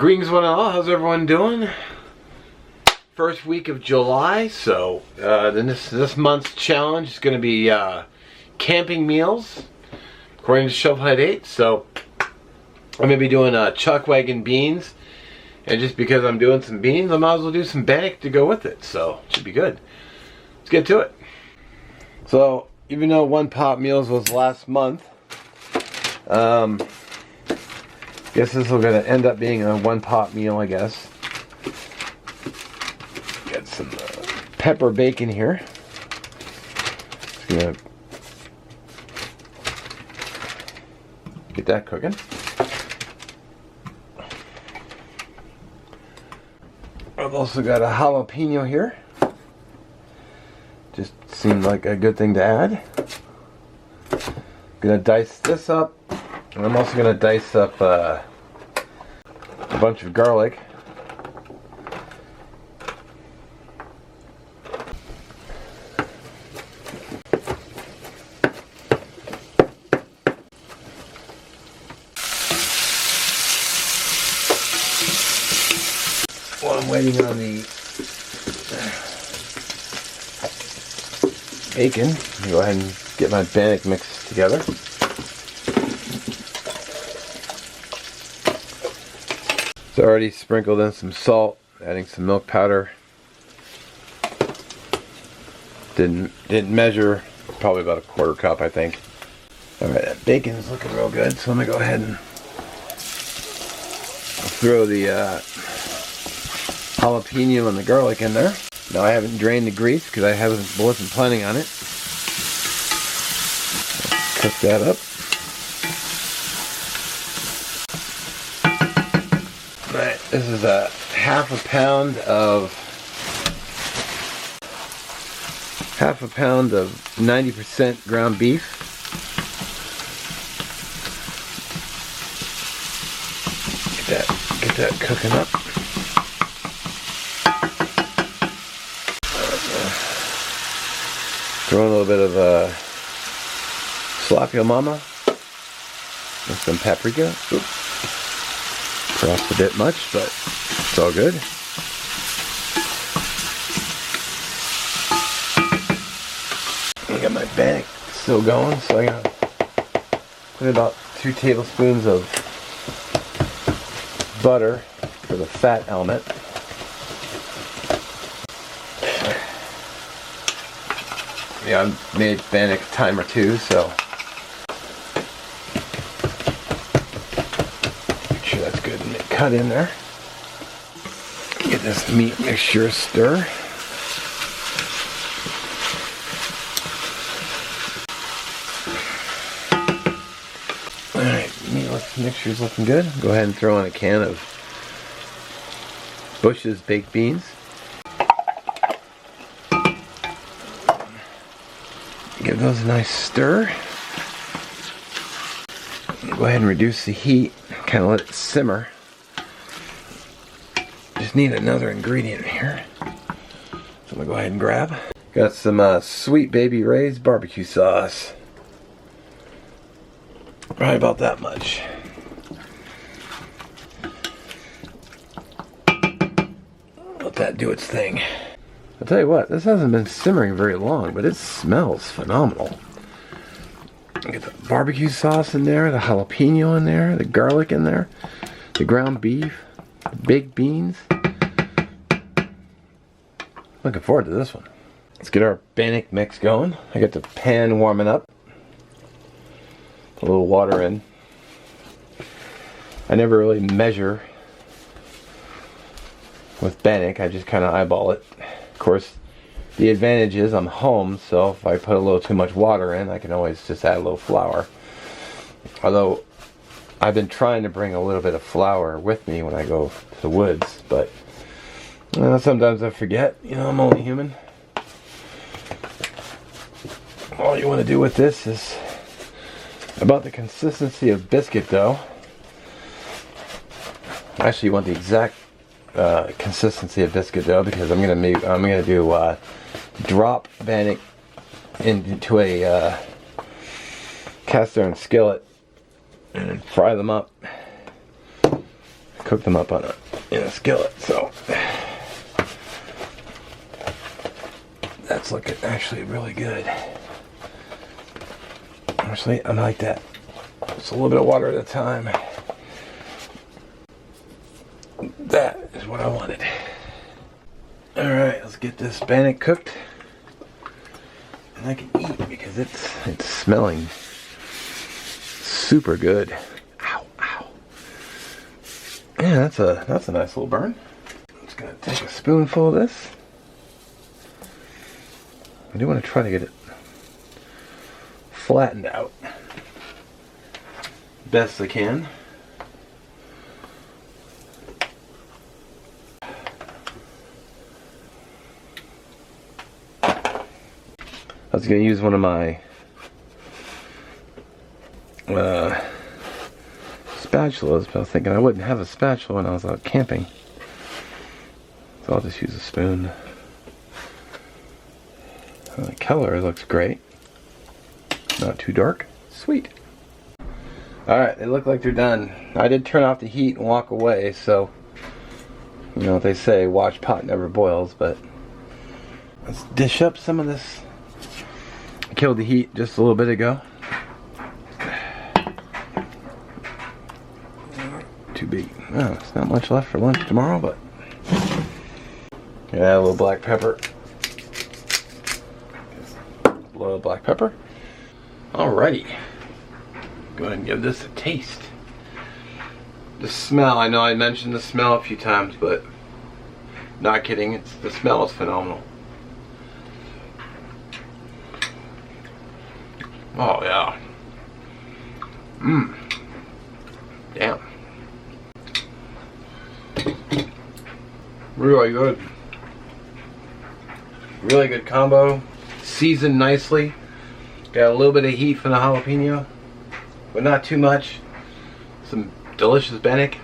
Greetings one and all, how's everyone doing? First week of July, so then this month's challenge is going to be camping meals, according to Shovelhead 8. So I'm going to be doing Chuckwagon beans, and just because I'm doing some beans, I might as well do some Bannock to go with it, so it should be good. Let's get to it. So even though one pot meals was last month, guess this is going to end up being a one pot meal, I guess. Got some pepper bacon here. Just gonna get that cooking. I've also got a jalapeno here. Just seemed like a good thing to add. Gonna dice this up. And I'm also going to dice up a bunch of garlic. While I'm waiting on the bacon, I'll go ahead and get my Bannock mix together. So already sprinkled in some salt, adding some milk powder. Didn't measure, probably about a quarter cup, I think. Alright, that bacon is looking real good, so I'm gonna go ahead and throw the jalapeno and the garlic in there. Now I haven't drained the grease because I wasn't planning on it. Cook that up. Right, this is a half a pound of 90% ground beef. Get that cooking up. Throw in a little bit of sloppy mama and some paprika. Oops. Perhaps a bit much, but it's all good. I got my Bannock still going, so I gotta put about 2 tablespoons of butter for the fat element. Yeah, I made Bannock a time or two, so make sure that's good and cut in there. Get this meat mixture stir. Alright, meat mixture's looking good. Go ahead and throw in a can of Bush's baked beans. Give those a nice stir. Go ahead and reduce the heat. Kind of let it simmer. Just need another ingredient here, so I'm gonna go ahead and grab. Got some Sweet Baby Ray's barbecue sauce. Right about that much. Let that do its thing. I'll tell you what, this hasn't been simmering very long, but it smells phenomenal. Get the barbecue sauce in there, the jalapeno in there, the garlic in there, the ground beef, the baked beans. Looking forward to this one. Let's get our Bannock mix going. I got the pan warming up. Put a little water in. I never really measure with Bannock, I just kind of eyeball it. Of course, the advantage is I'm home, so if I put a little too much water in, I can always just add a little flour. Although, I've been trying to bring a little bit of flour with me when I go to the woods, but sometimes I forget. You know, I'm only human. All you want to do with this is about the consistency of biscuit dough. Actually, you want the exact consistency of biscuit dough, because I'm gonna do drop Bannock into a cast iron skillet and fry them up. Cook cook them up on in a skillet. So that's looking actually really good. Actually, I like that. Just a little bit of water at a time. That is what I wanted. Alright, let's get this Bannock cooked. And I can eat because it's smelling super good. Ow, ow. Yeah, that's a nice little burn. I'm just gonna take a spoonful of this. I do want to try to get it flattened out best I can. I was going to use one of my spatulas, but I was thinking I wouldn't have a spatula when I was out camping. So I'll just use a spoon. The color looks great. Not too dark. Sweet. Alright, they look like they're done. I did turn off the heat and walk away, so you know what they say, watch pot never boils, but let's dish up some of this. I killed the heat just a little bit ago. Too big. Oh, it's not much left for lunch tomorrow, but add a little black pepper. A little black pepper. Alrighty. Go ahead and give this a taste. The smell, I know I mentioned the smell a few times, but not kidding, the smell is phenomenal. Oh yeah. Mmm. Damn. Really good. Really good combo. Seasoned nicely. Got a little bit of heat from the jalapeno, but not too much. Some delicious Bannock.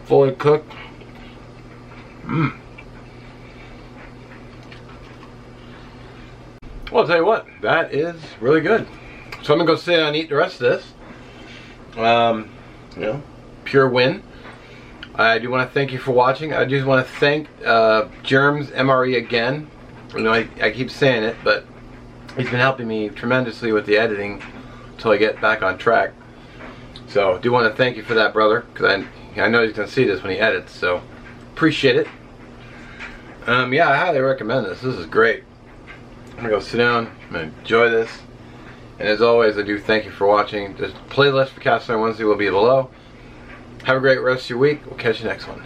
Fully cooked. Mmm. Well, I'll tell you what, that is really good. So I'm gonna go sit down and eat the rest of this. You know, pure win. I do want to thank you for watching. I just want to thank JermsMRE again. You know, I keep saying it, but he's been helping me tremendously with the editing until I get back on track. So I do want to thank you for that, brother, because I know he's gonna see this when he edits. So appreciate it. Yeah, I highly recommend this. This is great. I'm gonna go sit down. I'm gonna enjoy this. And as always, I do thank you for watching. The playlist for Cast Iron Wednesday will be below. Have a great rest of your week. We'll catch you next one.